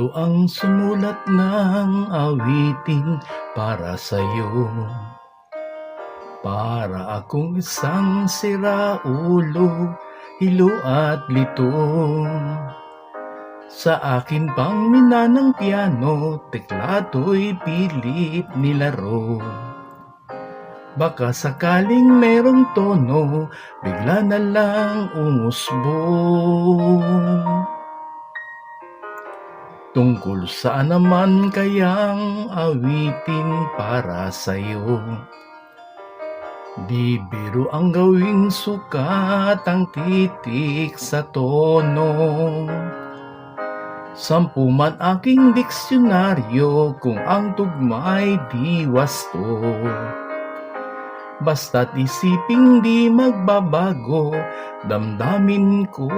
Ako ang sumulat ng awitin para sa'yo. Para akong isang siraulo, hilo at lito. Sa akin pang minanang piano, teklato'y pilit nilaro. Baka sakaling merong tono, bigla na lang umusbong. Tungkol saan naman kayang awitin para sa'yo? Di biro ang gawing sukat ang titik sa tono. 10 man aking diksyonaryo kung ang tugma'y di wasto. Basta't isiping di magbabago, damdamin ko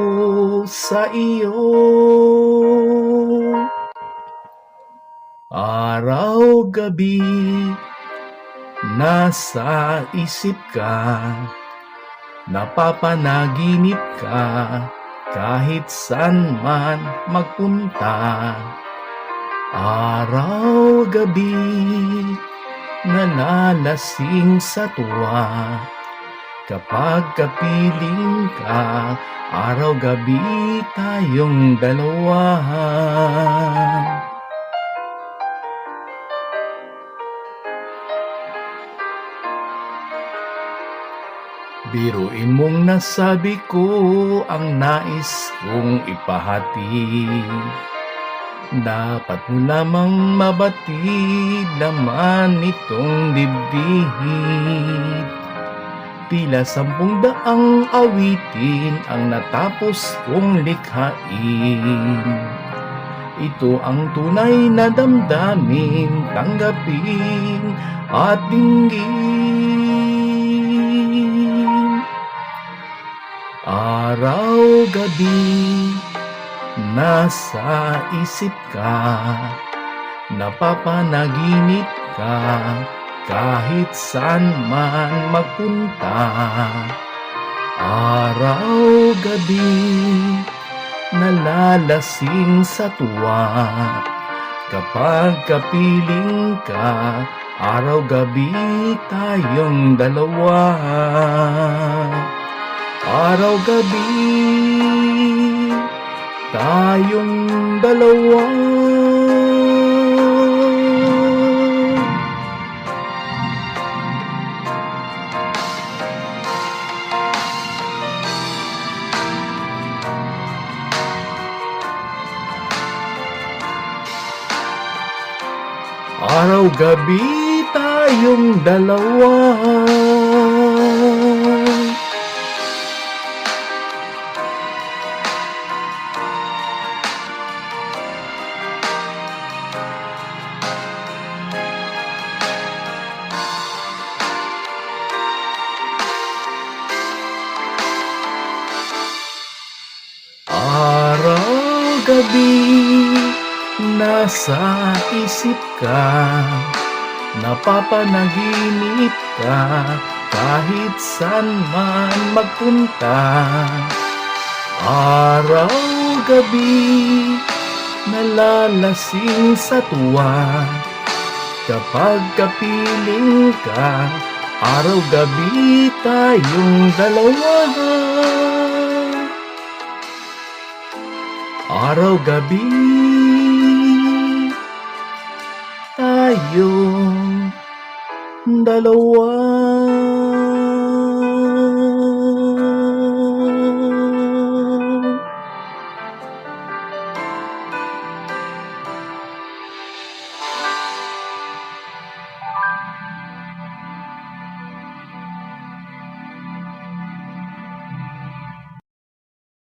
sa iyo. Araw-gabi, nasa isip ka, napapanaginip ka, kahit saan man magpunta. Araw-gabi, nalalasing sa tuwa, kapag kapiling ka, araw-gabi tayong dalawa. Biruin mong nasabi ko ang nais kong ipahatid. Dapat mo lamang mabatid laman nitong dibdib. Tila 10 awitin ang natapos kong likhain. Ito ang tunay na damdamin, tanggapin at dinggin. Araw-gabi, nasa isip ka, napapanaginip ka, kahit saan man magpunta. Araw-gabi, nalalasing sa tuwa, kapag kapiling ka, araw-gabi tayong dalawa. Araw-gabi tayong dalawa. Araw-gabi tayong dalawa. Araw-gabi, nasa isip ka, napapanaginip ka, kahit saan man magpunta. Araw-gabi, nalalasing sa tuwa, kapag kapiling ka, araw-gabi tayong dalawa. Araw-gabi tayong dalawa.